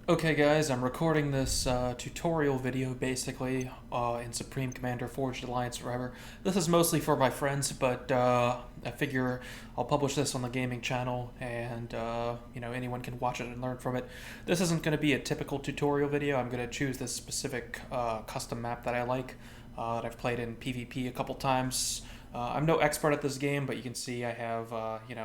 Okay guys, I'm recording this tutorial video basically in Supreme Commander Forged Alliance Forever. This is mostly for my friends, but I figure I'll publish this on the gaming channel and anyone can watch it and learn from it. This isn't going to be a typical tutorial video. I'm going to choose this specific custom map that I like that I've played in PvP a couple times. I'm no expert at this game, but you can see I have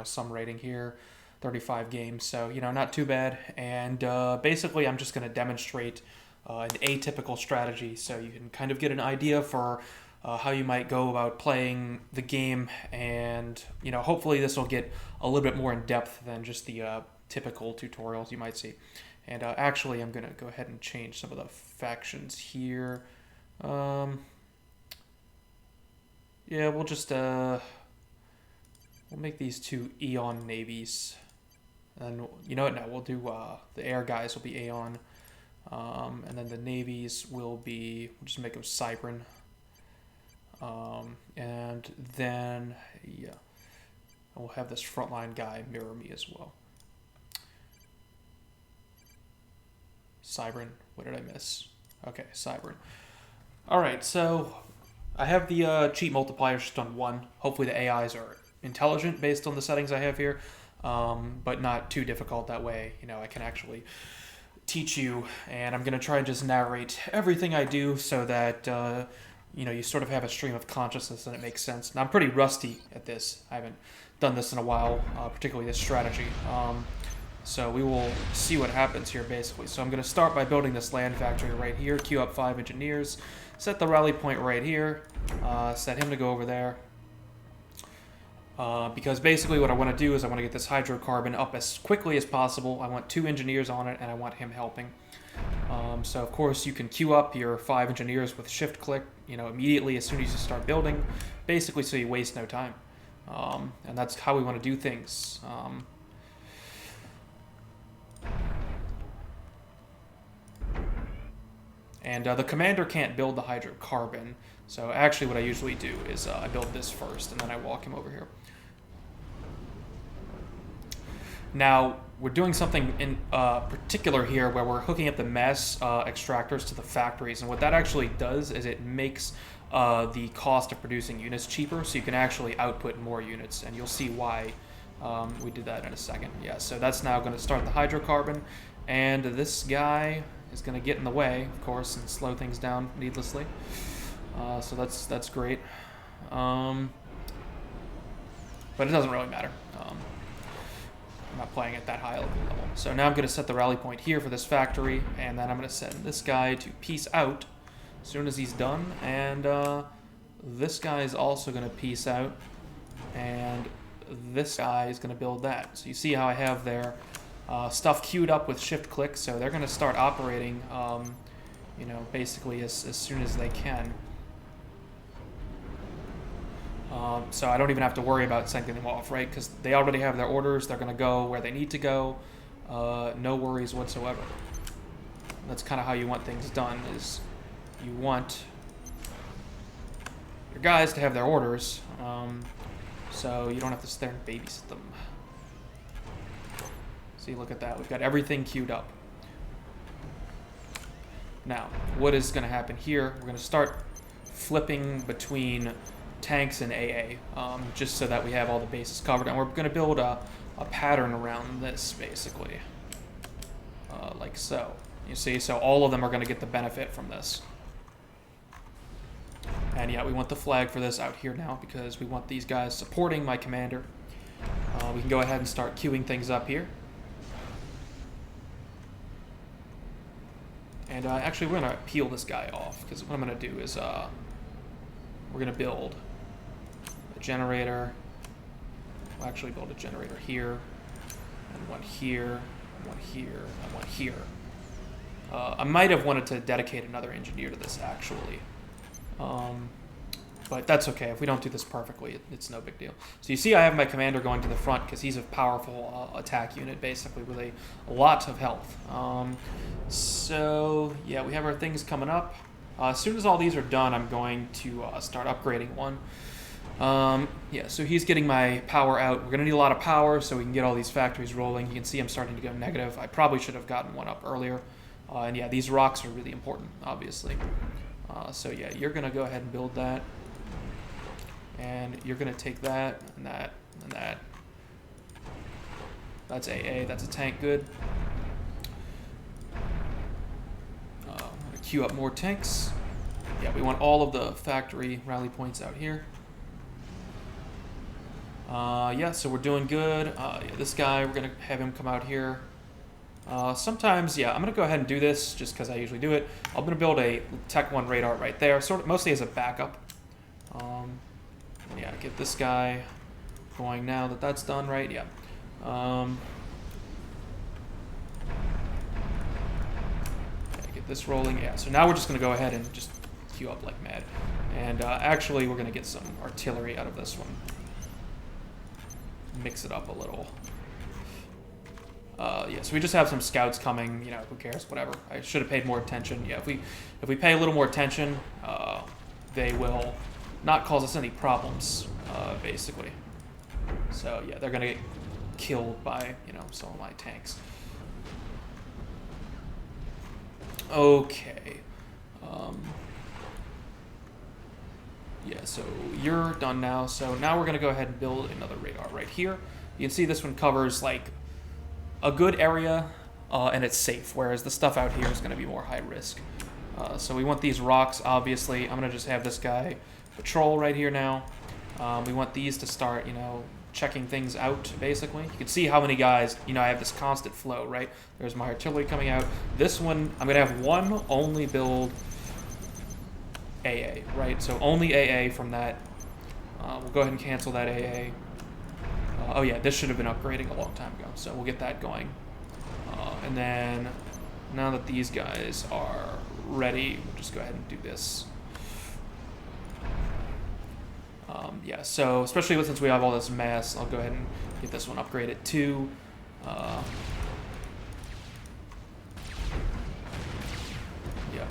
some rating here. 35 games, so not too bad. And basically, I'm just going to demonstrate an atypical strategy, so you can kind of get an idea for how you might go about playing the game, and hopefully this will get a little bit more in depth than just the typical tutorials you might see. And actually, I'm going to go ahead and change some of the factions here. Yeah, we'll just we'll make these two Aeon navies. And you know what? No, we'll do the air guys will be Aeon, and then the navies will be. We'll just make them Cybran, and then we'll have this frontline guy mirror me as well. Cybran. What did I miss? Okay, Cybran. All right, so I have the cheat multiplier just on 1. Hopefully the AIs are intelligent based on the settings I have here. But not too difficult that way. I can actually teach you, and I'm going to try and just narrate everything I do so that, you sort of have a stream of consciousness and it makes sense. And I'm pretty rusty at this. I haven't done this in a while, particularly this strategy. So we will see what happens here, basically. So I'm going to start by building this land factory right here, queue up 5 engineers, set the rally point right here, set him to go over there. Because basically what I want to do is I want to get this hydrocarbon up as quickly as possible. I want 2 engineers on it, and I want him helping. So of course you can queue up your 5 engineers with shift click, immediately as soon as you start building, basically so you waste no time. And that's how we want to do things. And the commander can't build the hydrocarbon, so actually what I usually do is I build this first, and then I walk him over here. Now, we're doing something in particular here where we're hooking up the mass extractors to the factories, and what that actually does is it makes the cost of producing units cheaper, so you can actually output more units, and you'll see why we did that in a second. Yeah, so that's now going to start the hydrocarbon, and this guy is going to get in the way, of course, and slow things down needlessly. So that's great. But it doesn't really matter. I'm not playing at that high level. So now I'm going to set the rally point here for this factory, and then I'm going to send this guy to peace out as soon as he's done, and this guy is also going to peace out, and this guy is going to build that. So you see how I have their stuff queued up with shift click, so they're going to start operating, basically as soon as they can. So I don't even have to worry about sending them off, right? Because they already have their orders. They're going to go where they need to go. No worries whatsoever. That's kind of how you want things done, is you want your guys to have their orders, so you don't have to sit there and babysit them. See, look at that. We've got everything queued up. Now, what is going to happen here? We're going to start flipping between tanks and AA, just so that we have all the bases covered. And we're going to build a pattern around this, basically. Like so. You see, so all of them are going to get the benefit from this. And yeah, we want the flag for this out here now, because we want these guys supporting my commander. We can go ahead and start queuing things up here. And actually, we're going to peel this guy off, because what I'm going to do is we're going to build a generator. We'll actually build a generator here, and one here, and one here, and one here. I might have wanted to dedicate another engineer to this, actually. But that's okay. If we don't do this perfectly, it's no big deal. So you see I have my commander going to the front because he's a powerful attack unit, basically, with a lot of health. So, yeah, we have our things coming up. As soon as all these are done, I'm going to start upgrading one. Yeah, so he's getting my power out. We're going to need a lot of power so we can get all these factories rolling. You can see I'm starting to go negative. I probably should have gotten one up earlier. And yeah, these rocks are really important, obviously. So yeah, you're going to go ahead and build that. And you're going to take that and that and that. That's AA. That's a tank. Good. I'm going to queue up more tanks. Yeah, we want all of the factory rally points out here. Yeah, so we're doing good. Yeah, this guy, we're going to have him come out here. Sometimes, yeah, I'm going to go ahead and do this just because I usually do it. I'm going to build a Tech 1 radar right there, sort of mostly as a backup. Yeah, get this guy going now that that's done, right? Yeah. Yeah, get this rolling. Yeah, so now we're just going to go ahead and just queue up like mad. And actually, we're going to get some artillery out of this one. Mix it up a little. Yeah, so we just have some scouts coming. You know, who cares? Whatever. I should have paid more attention. Yeah, if we pay a little more attention, they will not cause us any problems, basically. So yeah, they're gonna get killed by, you know, some of my tanks. Okay. Yeah, so you're done now. So now we're gonna go ahead and build another radar right here. You can see this one covers like a good area, and it's safe, whereas the stuff out here is gonna be more high risk. So we want these rocks, obviously. I'm gonna just have this guy patrol right here now. We want these to start, you know, checking things out, basically. You can see how many guys, you know, I have this constant flow, right? There's my artillery coming out. This one, I'm gonna have one only build AA, right? So only AA from that. We'll go ahead and cancel that AA. Oh yeah, this should have been upgrading a long time ago, so we'll get that going. And then, now that these guys are ready, we'll just go ahead and do this. Yeah, so especially since we have all this mass, I'll go ahead and get this one upgraded too. Yeah,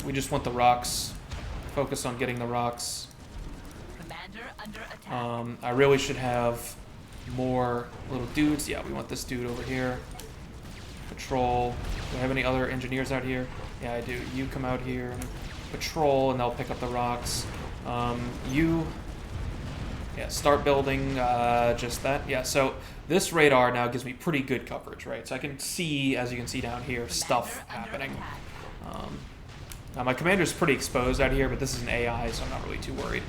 we just want the rocks. Focus on getting the rocks. Commander under attack. I really should have more little dudes. Yeah, we want this dude over here. Patrol. Do I have any other engineers out here? Yeah, I do. You come out here and patrol, and they'll pick up the rocks. Yeah, start building just that. Yeah, so this radar now gives me pretty good coverage, right? So I can see, as you can see down here, stuff happening. Now my commander's pretty exposed out here, but this is an AI, so I'm not really too worried.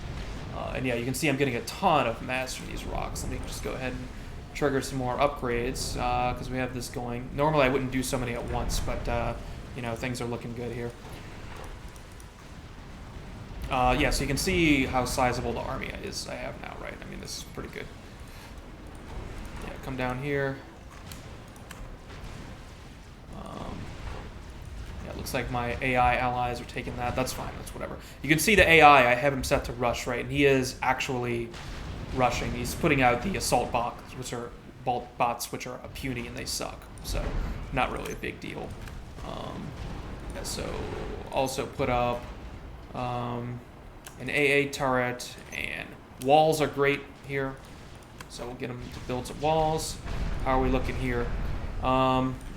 And yeah, you can see I'm getting a ton of mass from these rocks. Let me just go ahead and trigger some more upgrades, because we have this going. Normally I wouldn't do so many at once, but you know, things are looking good here. Yeah, so you can see how sizable the army is I have now, right? I mean, this is pretty good. Yeah, come down here. Yeah, it looks like my AI allies are taking that. That's fine, that's whatever. You can see the AI, I have him set to rush, right? And he is actually rushing. He's putting out the assault bots, which are bots, a puny and they suck. So, not really a big deal. Yeah, so, also put up an AA turret, and walls are great here. So we'll get them to build some walls. How are we looking here?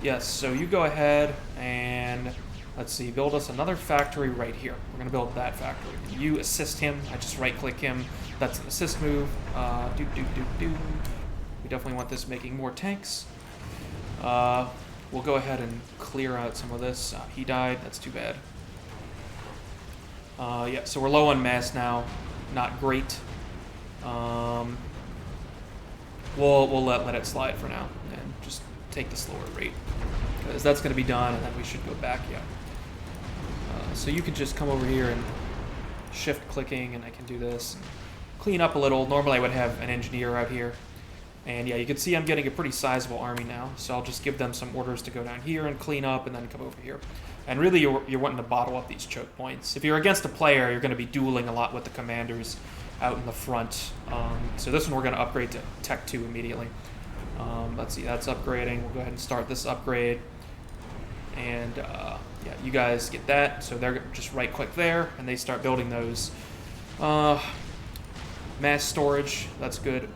Yes, so you go ahead and, let's see, build us another factory right here. We're going to build that factory. You assist him. I just right-click him. That's an assist move. We definitely want this making more tanks. We'll go ahead and clear out some of this. He died. That's too bad. Yeah, so we're low on mass now. Not great. We'll let it slide for now and just take the slower rate, because that's going to be done, and then we should go back. Yeah. So you can just come over here and shift clicking, and I can do this and clean up a little. Normally I would have an engineer out here, and yeah, you can see I'm getting a pretty sizable army now. So I'll just give them some orders to go down here and clean up, and then come over here. And really, you're wanting to bottle up these choke points. If you're against a player, you're going to be dueling a lot with the commanders out in the front. So this one we're going to upgrade to Tech 2 immediately. Let's see, that's upgrading. We'll go ahead and start this upgrade. And yeah, you guys get that. So they're just right-click there, and they start building those. Mass storage, that's good.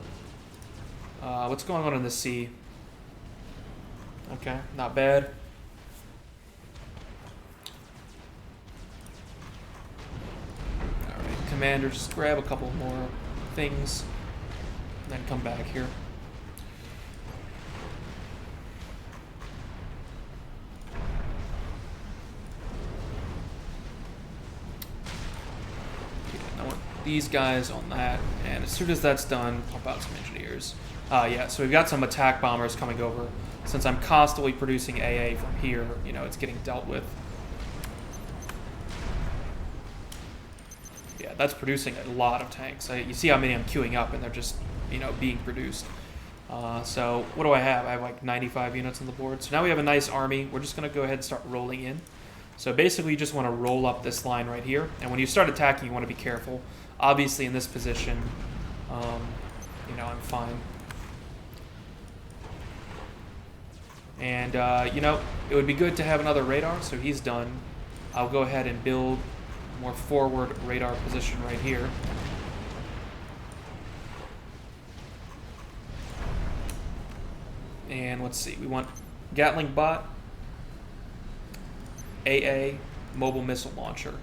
What's going on in the sea? Okay, not bad. Alright, Commander, just grab a couple more things, and then come back here. I want these guys on that, and as soon as that's done, pump out some engineers. Yeah, so we've got some attack bombers coming over. Since I'm constantly producing AA from here, you know, it's getting dealt with. Yeah, that's producing a lot of tanks. You see how many I'm queuing up, and they're just, you know, being produced. So what do I have? I have like 95 units on the board. So now we have a nice army. We're just going to go ahead and start rolling in. So basically you just want to roll up this line right here. And when you start attacking, you want to be careful. Obviously in this position, you know, I'm fine. And, you know, it would be good to have another radar, so he's done. I'll go ahead and build a more forward radar position right here. And let's see, we want Gatling bot, AA, mobile missile launcher.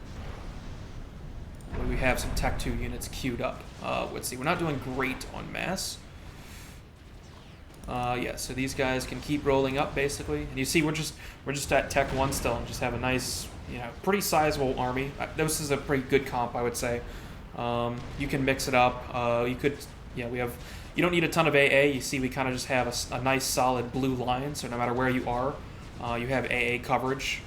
We have some Tech 2 units queued up. Let's see, we're not doing great on mass. Yeah, so these guys can keep rolling up basically, and you see we're just at Tech 1 still, and just have a nice, you know, pretty sizable army. This is a pretty good comp, I would say. You can mix it up. You could, yeah, we have. You don't need a ton of AA. You see, we kind of just have a nice solid blue line, so no matter where you are, you have AA coverage.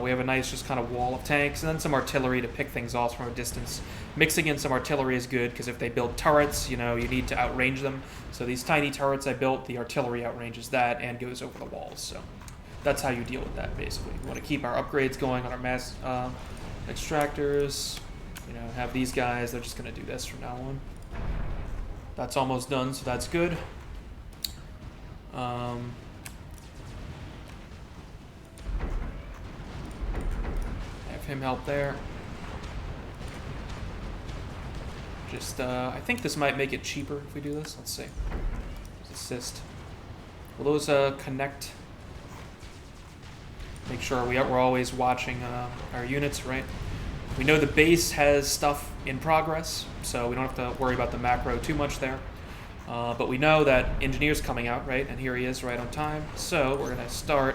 We have a nice just kind of wall of tanks, and then some artillery to pick things off from a distance. Mixing in some artillery is good, because if they build turrets, you know, you need to outrange them. So these tiny turrets I built, the artillery outranges that and goes over the walls. So that's how you deal with that, basically. We want to keep our upgrades going on our mass extractors. You know, have these guys, they're just going to do this from now on. That's almost done, so that's good. Him help there. Just, I think this might make it cheaper if we do this. Let's see. Assist. Will those connect? Make sure we're always watching our units, right? We know the base has stuff in progress, so we don't have to worry about the macro too much there. But we know that engineer's coming out, right? And here he is right on time. So we're going to start,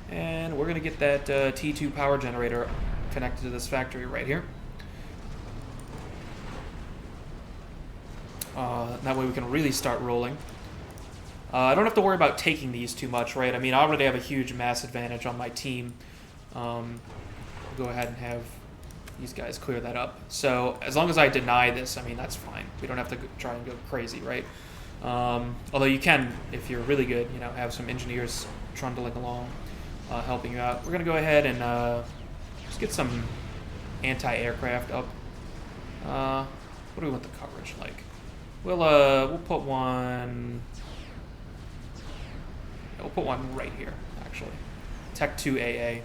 and we're going to get that T2 power generator connected to this factory right here. That way we can really start rolling. I don't have to worry about taking these too much, right? I mean, I already have a huge mass advantage on my team. I'll go ahead and have these guys clear that up. So as long as I deny this, I mean, that's fine. We don't have to try and go crazy, right? Although you can, if you're really good, you know, have some engineers trundling along, helping you out. We're going to go ahead and just get some anti-aircraft up. What do we want the coverage like? We'll put one. We'll put one right here, actually. Tech 2 AA.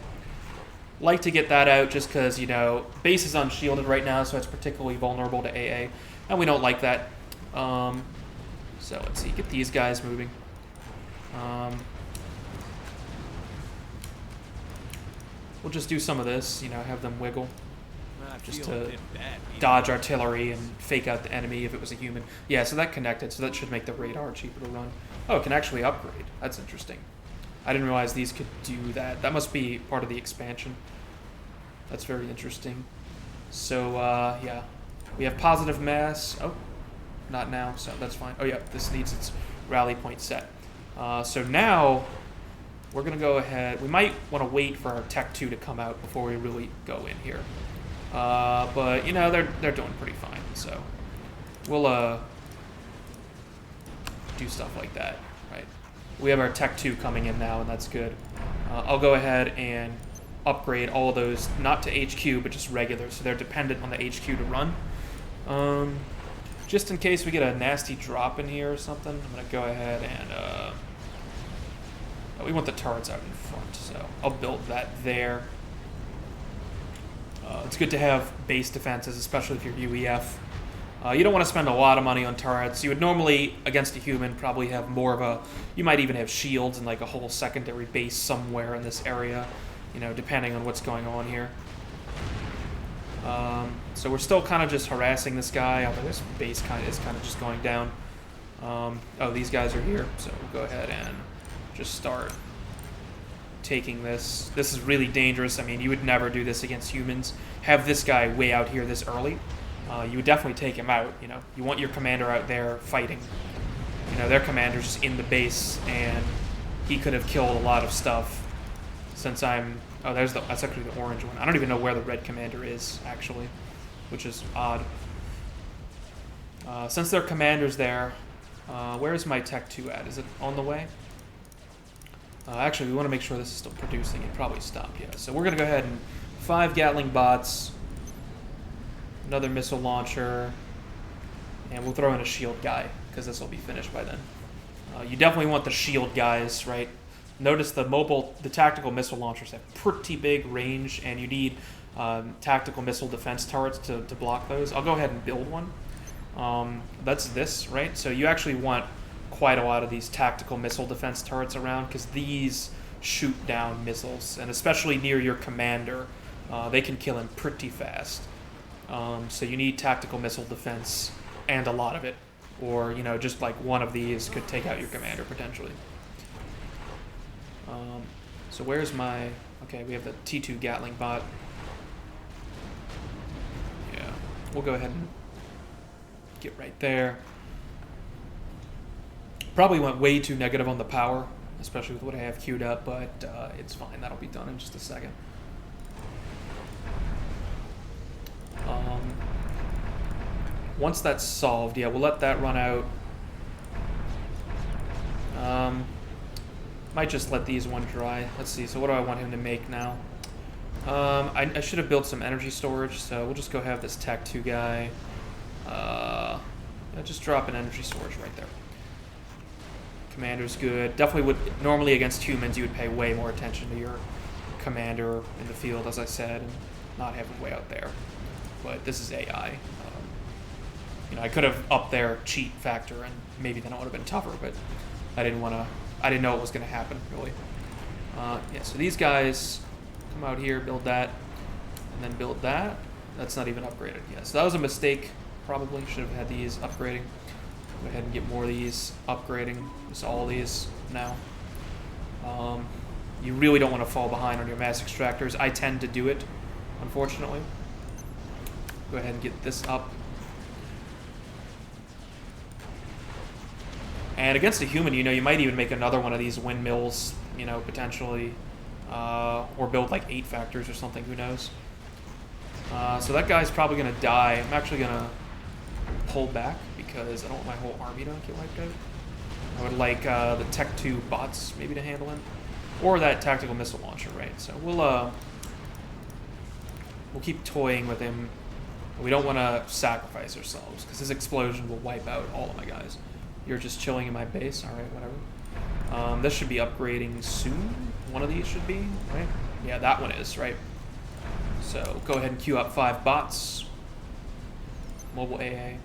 Like to get that out just because, you know, base is unshielded right now, so it's particularly vulnerable to AA, and we don't like that. So let's see, get these guys moving. We'll just do some of this, you know, have them wiggle. Just to dodge artillery and fake out the enemy if it was a human. Yeah, so that connected, so that should make the radar cheaper to run. Oh, it can actually upgrade. That's interesting. I didn't realize these could do that. That must be part of the expansion. That's very interesting. So, yeah. We have positive mass. Oh, not now, so that's fine. Oh, yeah, this needs its rally point set. So now, we're going to go ahead. We might want to wait for our Tech 2 to come out before we really go in here. But, you know, they're doing pretty fine, so we'll do stuff like that, right? We have our Tech 2 coming in now, and that's good. I'll go ahead and upgrade all of those, not to HQ, but just regular, so they're dependent on the HQ to run. Just in case we get a nasty drop in here or something, I'm going to go ahead and we want the turrets out in front, so I'll build that there. It's good to have base defenses, especially if you're UEF. You don't want to spend a lot of money on turrets. You would normally, against a human, probably have more of a... You might even have shields and like a whole secondary base somewhere in this area, you know, depending on what's going on here. So we're still kind of just harassing this guy, although this base is kind of just going down. Oh, these guys are here, so we'll go ahead and just start taking this. This is really dangerous. I mean, you would never do this against humans. Have this guy way out here this early. You would definitely take him out, you know. You want your commander out there fighting. You know, their commander's just in the base, and he could have killed a lot of stuff. Since I'm... Oh, that's actually the orange one. I don't even know where the red commander is, actually, which is odd. Since their commander's there, where is my Tech 2 at? Is it on the way? Actually, we want to make sure this is still producing. It probably stopped, yeah. So we're going to go ahead and 5 Gatling bots, another missile launcher, and we'll throw in a shield guy, because this will be finished by then. You definitely want the shield guys, right? Notice the tactical missile launchers have pretty big range, and you need tactical missile defense turrets to block those. I'll go ahead and build one. That's this, right? So you actually want quite a lot of these tactical missile defense turrets around, because these shoot down missiles, and especially near your commander, they can kill him pretty fast. So you need tactical missile defense, and a lot of it. Or, you know, just like one of these could take out your commander, potentially. So where's my... Okay, we have the T2 Gatling bot. Yeah, we'll go ahead and get right there. Probably went way too negative on the power, especially with what I have queued up, but it's fine. That'll be done in just a second. Once that's solved, yeah, we'll let that run out. Might just let these one dry. Let's see, so what do I want him to make now? I should have built some energy storage, so we'll just go have this Tech 2 guy. Just drop an energy storage right there. Commander's good. Definitely would, normally against humans, you would pay way more attention to your commander in the field, as I said, and not have him way out there. But this is AI. You know, I could have upped their cheat factor, and maybe then it would have been tougher, but I didn't want to... I didn't know what was going to happen, really. Yeah, so these guys come out here, build that, and then build that. That's not even upgraded yet. So that was a mistake, probably. Should have had these upgrading. Go ahead and get more of these upgrading. Just all these now. You really don't want to fall behind on your mass extractors. I tend to do it, unfortunately. Go ahead and get this up. And against a human, you know, you might even make another one of these windmills, you know, potentially. Or build like 8 factors or something, who knows. So that guy's probably going to die. I'm actually going to pull back because I don't want my whole army to get wiped out. I would like the Tech 2 bots maybe to handle him. Or that tactical missile launcher, right? So we'll keep toying with him. We don't want to sacrifice ourselves because his explosion will wipe out all of my guys. You're just chilling in my base. All right, whatever. This should be upgrading soon. One of these should be, right? Yeah, that one is, right? So go ahead and queue up 5 bots. Mobile AA.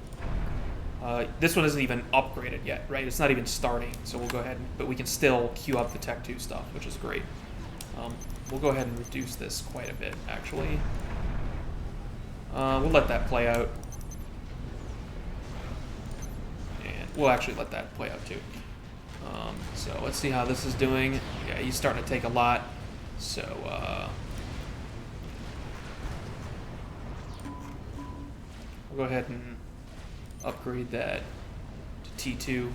This one isn't even upgraded yet, right? It's not even starting. So we'll go ahead, but we can still queue up the Tech 2 stuff, which is great. We'll go ahead and reduce this quite a bit, actually. We'll let that play out. We'll actually let that play out too. So let's see how this is doing. Yeah, he's starting to take a lot. So we'll go ahead and upgrade that to T2.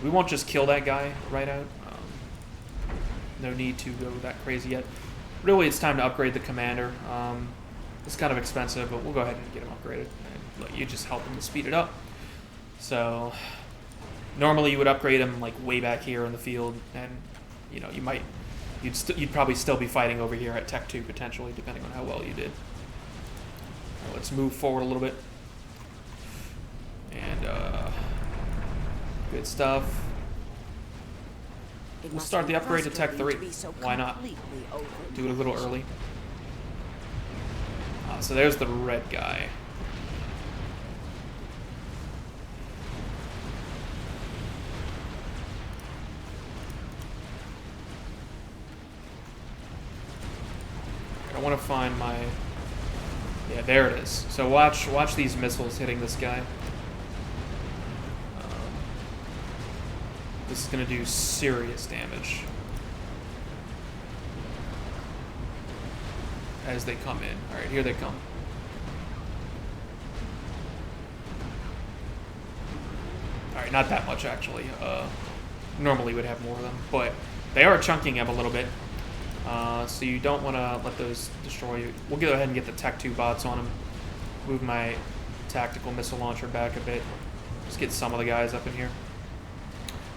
We won't just kill that guy right out. No need to go that crazy yet. Really, it's time to upgrade the commander. It's kind of expensive, but we'll go ahead and get him upgraded. And let you just help him to speed it up. So normally you would upgrade him like way back here in the field, and you know you'd probably still be fighting over here at Tech 2 potentially, depending on how well you did. Now let's move forward a little bit, and good stuff. We'll start the upgrade to Tech 3. Why not? Do it a little early. So there's the red guy. want to find my... Yeah, there it is. So watch these missiles hitting this guy. This is going to do serious damage as they come in. All right, here they come. All right, not that much actually. Normally would have more of them, but they are chunking up a little bit. So you don't want to let those destroy you. We'll go ahead and get the Tech 2 bots on them. Move my tactical missile launcher back a bit. Just get some of the guys up in here.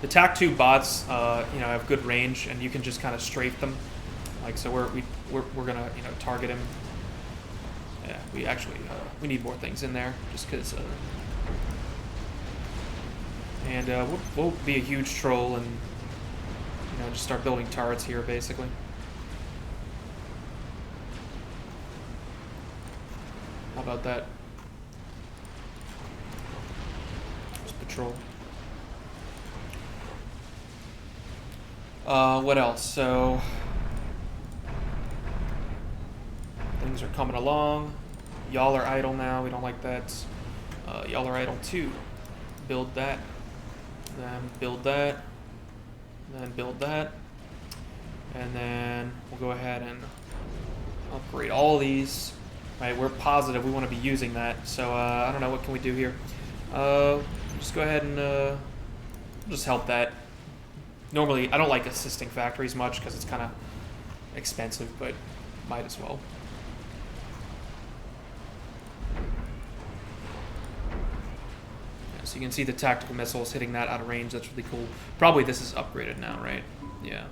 The TAC 2 bots, have good range, and you can just kind of strafe them. Like so, we're gonna target him. Yeah, we actually we need more things in there just because. And we'll be a huge troll and just start building turrets here basically. How about that? Just patrol. What else? So things are coming along. Y'all are idle now. We don't like that. Y'all are idle too. Build that. Then build that. Then build that. And then we'll go ahead and upgrade all these. Right, we're positive we want to be using that. So I don't know, what can we do here? Just go ahead and just help that. Normally, I don't like assisting factories much because it's kind of expensive, but might as well. Yeah, so you can see the tactical missiles hitting that out of range. That's really cool. Probably this is upgraded now, right? Yeah.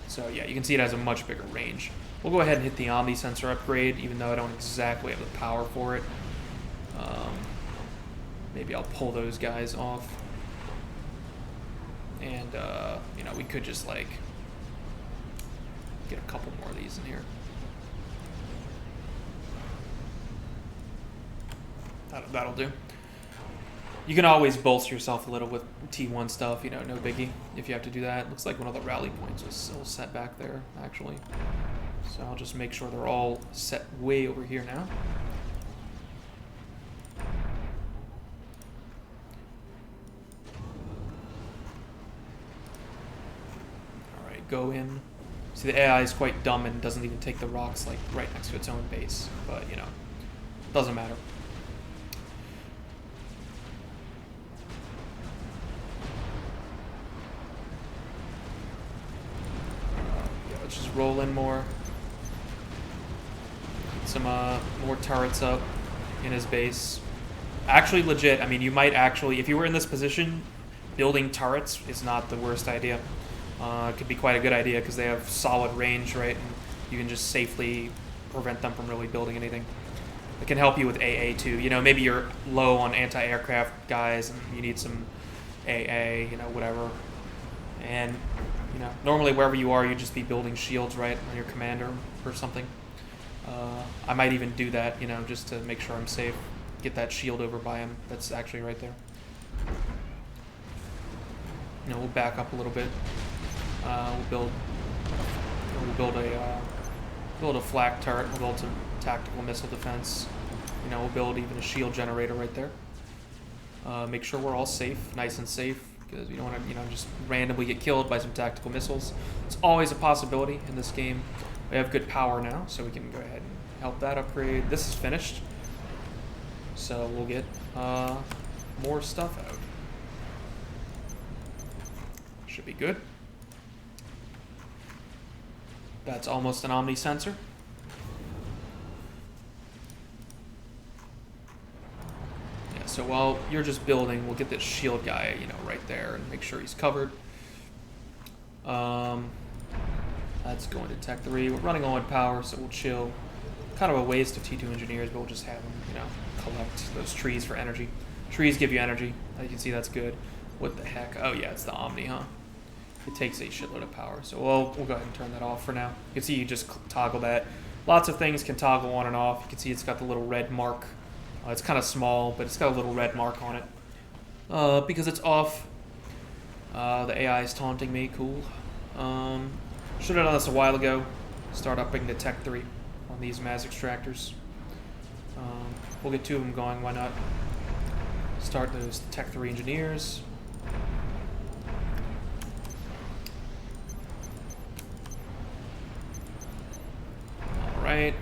So yeah, you can see it has a much bigger range. We'll go ahead and hit the Omni sensor upgrade, even though I don't exactly have the power for it. Maybe I'll pull those guys off. And, we could just, like, get a couple more of these in here. That'll do. You can always bolster yourself a little with T1 stuff, no biggie if you have to do that. Looks like one of the rally points was still set back there, actually. So I'll just make sure they're all set way over here now. Alright, go in. See, the AI is quite dumb and doesn't even take the rocks like right next to its own base. But, doesn't matter. Let's just roll in more. Some more turrets up in his base. Actually, legit, I mean, you might actually, if you were in this position, building turrets is not the worst idea. It could be quite a good idea because they have solid range, right? And you can just safely prevent them from really building anything. It can help you with AA too. Maybe you're low on anti-aircraft guys and you need some AA, whatever. And, normally wherever you are, you'd just be building shields, right, on your commander or something. I might even do that, just to make sure I'm safe. Get that shield over by him. That's actually right there. We'll back up a little bit. We'll build a flak turret. We'll build some tactical missile defense. We'll build even a shield generator right there. Make sure we're all safe, nice and safe, because we don't want to, just randomly get killed by some tactical missiles. It's always a possibility in this game. We have good power now, so we can go ahead and help that upgrade. This is finished, so we'll get more stuff out. Should be good. That's almost an Omni sensor. Yeah, so while you're just building, we'll get this shield guy, right there and make sure he's covered. That's going to Tech 3. We're running low on power, so we'll chill. Kind of a waste of T2 engineers, but we'll just have them, collect those trees for energy. Trees give you energy. As you can see, that's good. What the heck? Oh yeah, it's the Omni, huh? It takes a shitload of power, so we'll go ahead and turn that off for now. You can see you just toggle that. Lots of things can toggle on and off. You can see it's got the little red mark. It's kind of small, but it's got a little red mark on it. Because it's off. The AI is taunting me. Cool. Should have done this a while ago. Start upping the Tech 3 on these Maz extractors. We'll get 2 of them going, why not? Start those Tech 3 engineers. Alright.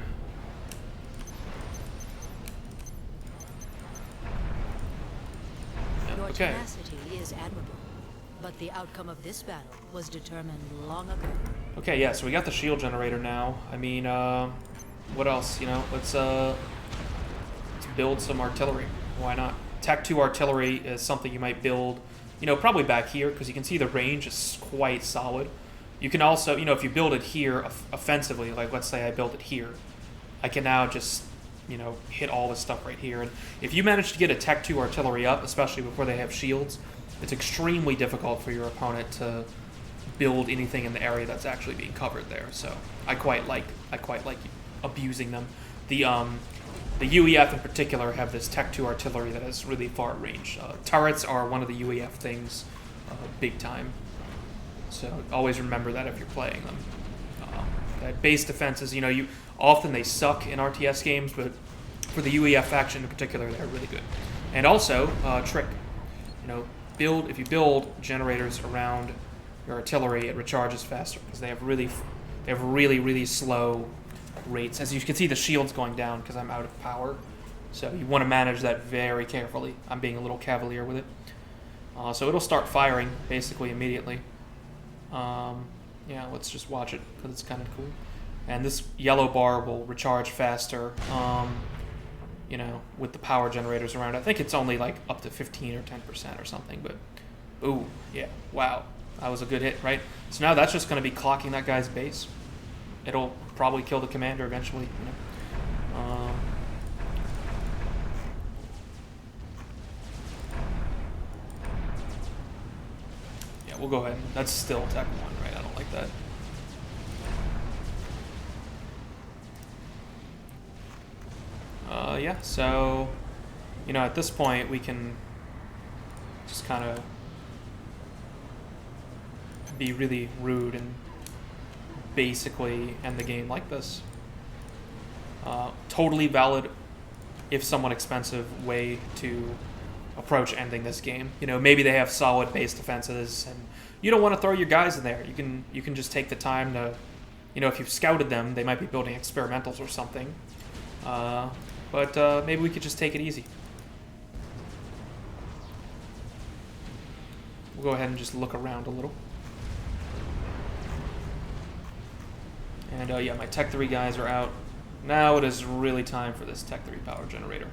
Your Okay. tenacity is admirable, but the outcome of this battle was determined long ago. Okay, yeah, so we got the shield generator now. I mean, what else? You know, let's build some artillery. Why not? Tech 2 artillery is something you might build, you know, probably back here, because you can see the range is quite solid. You can also, you know, if you build it here offensively, like let's say I build it here, I can now just, you know, hit all this stuff right here. And if you manage to get a Tech 2 artillery up, especially before they have shields, it's extremely difficult for your opponent to build anything in the area that's actually being covered there. So I quite like abusing them. The UEF in particular have this Tech 2 artillery that has really far range. Turrets are one of the UEF things, big time. So always remember that if you're playing them. That base defenses, you know, often they suck in RTS games, but for the UEF faction in particular, they're really good. And also, trick. You know, if you build generators around your artillery, it recharges faster because they have really slow rates. As you can see, the shield's going down because I'm out of power. So you want to manage that very carefully. I'm being a little cavalier with it. So it'll start firing basically immediately. Yeah, let's just watch it because it's kind of cool. And this yellow bar will recharge faster, you know, with the power generators around. I think it's only like up to 15 or 10% or something, but ooh, yeah, wow. That was a good hit, right? So now that's just going to be clocking that guy's base. It'll probably kill the commander eventually, you know. Yeah, we'll go ahead. That's still Tech 1, right? I don't like that. Yeah, so, you know, at this point we can just kind of be really rude and basically end the game like this. Totally valid, if somewhat expensive, way to approach ending this game. You know, maybe they have solid base defenses and you don't want to throw your guys in there. You can just take the time to, you know, if you've scouted them, they might be building experimentals or something. But maybe we could just take it easy. We'll go ahead and just look around a little. And yeah, my Tech 3 guys are out. Now it is really time for this Tech 3 power generator.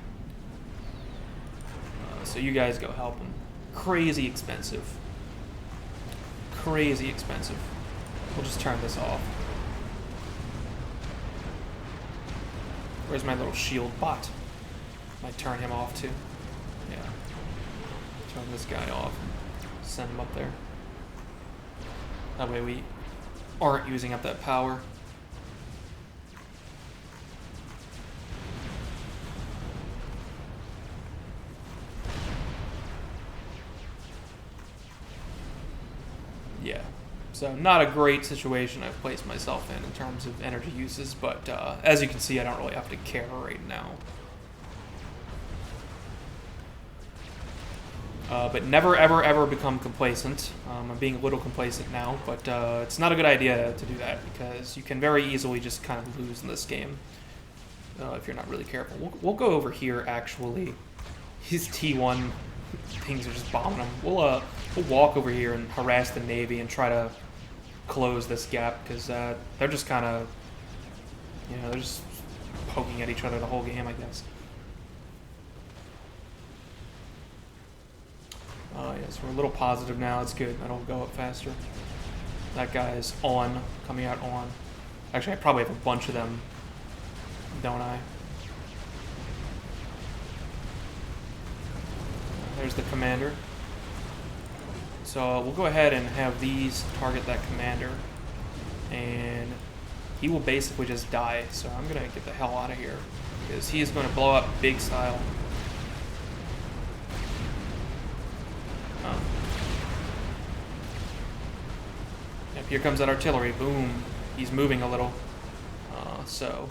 So you guys go help them. Crazy expensive. Crazy expensive. We'll just turn this off. Where's my little shield bot? Might turn him off too. Yeah. Turn this guy off. Send him up there. That way we aren't using up that power. Yeah. So not a great situation I've placed myself in terms of energy uses, but as you can see, I don't really have to care right now. But never, ever, ever become complacent. I'm being a little complacent now, but it's not a good idea to do that because you can very easily just kind of lose in this game if you're not really careful. We'll go over here, actually. His T1 things are just bombing them. We'll walk over here and harass the Navy and try to close this gap because they're just kind of, you know, they're just poking at each other the whole game, I guess. Yes, we're a little positive now. It's good. That'll go up faster. That guy is on, coming out on. Actually, I probably have a bunch of them, don't I? There's the commander. So we'll go ahead and have these target that commander. And he will basically just die. So I'm going to get the hell out of here. Because he is going to blow up big style. Yeah, Yep, here comes that artillery. Boom. He's moving a little. So,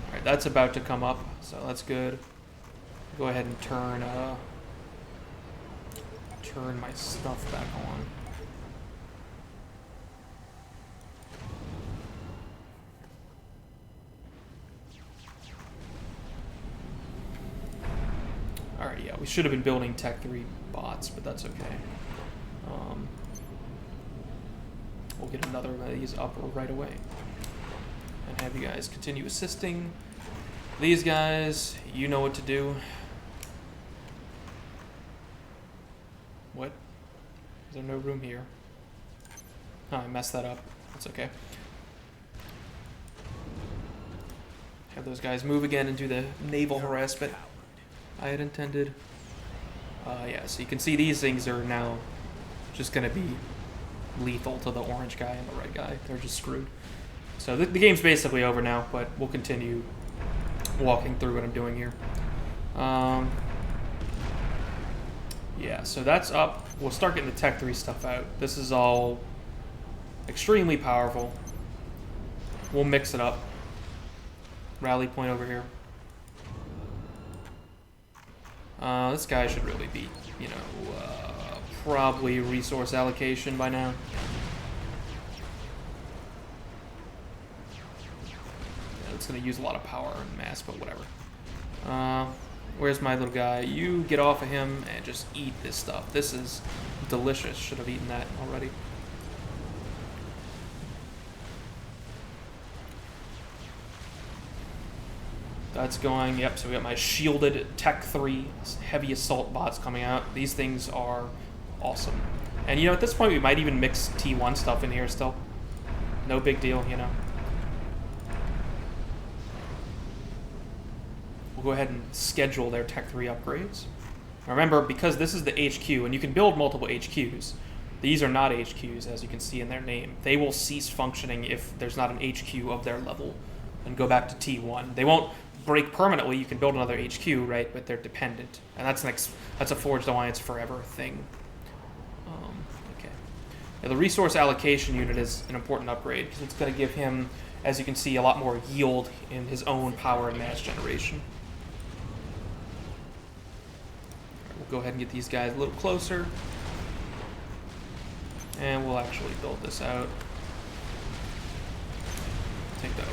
alright, that's about to come up, so that's good. Go ahead and turn my stuff back on. Alright, yeah, we should have been building Tech 3 bots, but that's okay. We'll get another one of these up right away. And have you guys continue assisting. These guys, you know what to do. What? Is there no room here? Oh, I messed that up. That's okay. Have those guys move again and do the naval harassment I had intended. Yeah, so you can see these things are now just going to be lethal to the orange guy and the red guy. They're just screwed. So the game's basically over now, but we'll continue walking through what I'm doing here. Yeah, so that's up. We'll start getting the Tech 3 stuff out. This is all extremely powerful. We'll mix it up. Rally point over here. This guy should really be, you know, probably resource allocation by now. It's going to use a lot of power and mass, but whatever. Where's my little guy? You get off of him and just eat this stuff. This is delicious. Should have eaten that already. That's going, yep, so we got my shielded Tech 3 heavy assault bots coming out. These things are awesome. And, you know, at this point, we might even mix T1 stuff in here still. No big deal, you know. We'll go ahead and schedule their Tech 3 upgrades. Remember, because this is the HQ, and you can build multiple HQs, these are not HQs, as you can see in their name. They will cease functioning if there's not an HQ of their level and go back to T1. They won't break permanently. You can build another HQ, right? But they're dependent, and that's a Forged Alliance forever thing. Okay. Now, the resource allocation unit is an important upgrade because it's going to give him, as you can see, a lot more yield in his own power and mass generation. Right, we'll go ahead and get these guys a little closer, and we'll actually build this out. Take those.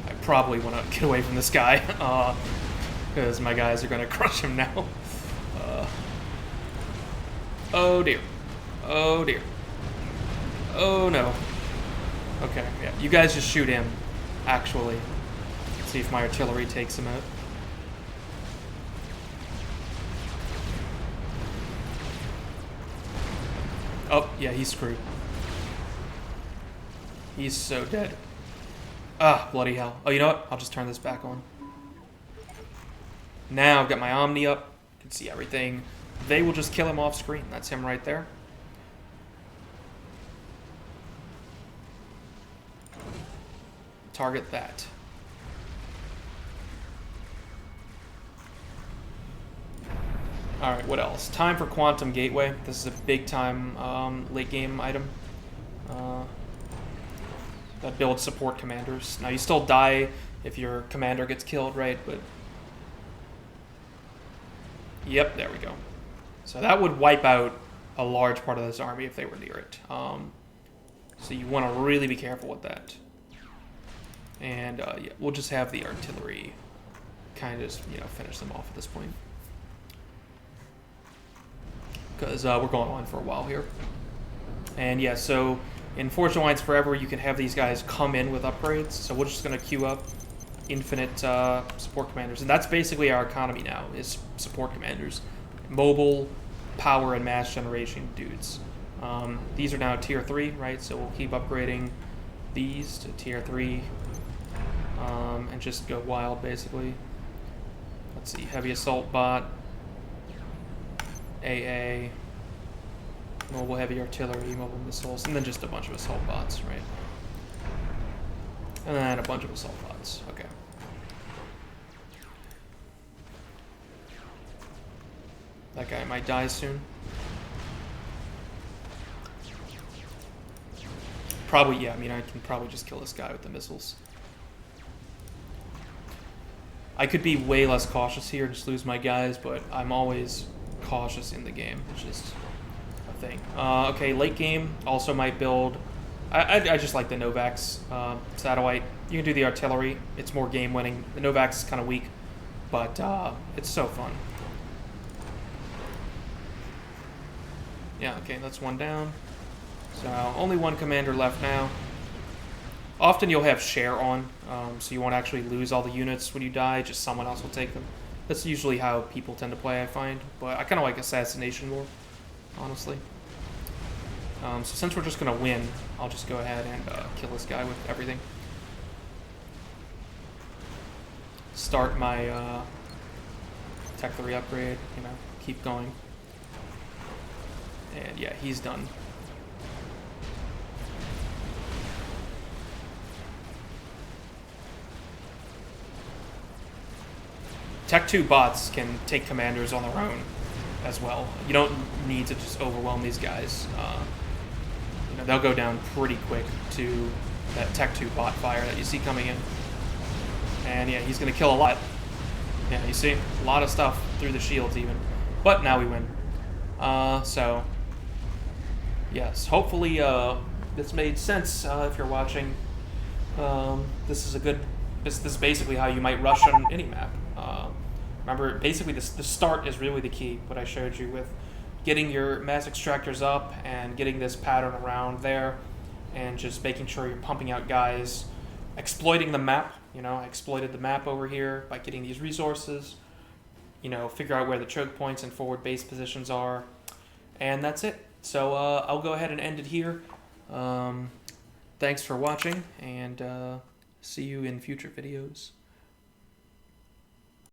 I probably want to get away from this guy, because my guys are going to crush him now. Oh dear. Oh dear. Oh no. Okay, yeah. You guys just shoot him, actually. Let's see if my artillery takes him out. Oh, yeah, he's screwed. He's so dead. Ah, bloody hell. Oh, you know what? I'll just turn this back on. Now I've got my Omni up. You can see everything. They will just kill him off screen. That's him right there. Target that. Alright, what else? Time for Quantum Gateway. This is a big time late game item. That builds support commanders. Now you still die if your commander gets killed, right? But yep, there we go. So that would wipe out a large part of this army if they were near it. So you want to really be careful with that. And yeah, we'll just have the artillery kind of, you know, finish them off at this point, because we're going on for a while here. And yeah, so in Forged Alliance Forever, you can have these guys come in with upgrades. So we're just going to queue up infinite support commanders. And that's basically our economy now, is support commanders. Mobile, power, and mass generation dudes. These are now tier 3, right? So we'll keep upgrading these to tier 3. And just go wild, basically. Let's see, heavy assault bot. AA. Mobile heavy artillery, mobile missiles, and then just a bunch of assault bots, right? And then a bunch of assault bots, okay. That guy might die soon. Probably, yeah, I mean, I can probably just kill this guy with the missiles. I could be way less cautious here and just lose my guys, but I'm always cautious in the game. It's just a thing. Okay, late game, also might build... I just like the Novax satellite. You can do the artillery. It's more game winning. The Novax is kind of weak, but it's so fun. Yeah, okay, that's one down. So only one commander left now. Often you'll have share on, so you won't actually lose all the units when you die, just someone else will take them. That's usually how people tend to play, I find. But I kind of like Assassination more, honestly. So since we're just going to win, I'll just go ahead and kill this guy with everything. Start my Tech 3 upgrade, you know, keep going. And yeah, he's done. Tech 2 bots can take commanders on their own as well. You don't need to just overwhelm these guys. You know, they'll go down pretty quick to that Tech 2 bot fire that you see coming in. And yeah, he's going to kill a lot. Yeah, you see, a lot of stuff through the shields even. But now we win. So, yes, hopefully this made sense if you're watching. This is a good... This is basically how you might rush on any map. Remember, basically the start is really the key, what I showed you with getting your mass extractors up and getting this pattern around there and just making sure you're pumping out guys, exploiting the map. You know, I exploited the map over here by getting these resources, you know, figure out where the choke points and forward base positions are, and that's it. So I'll go ahead and end it here. Thanks for watching, and see you in future videos.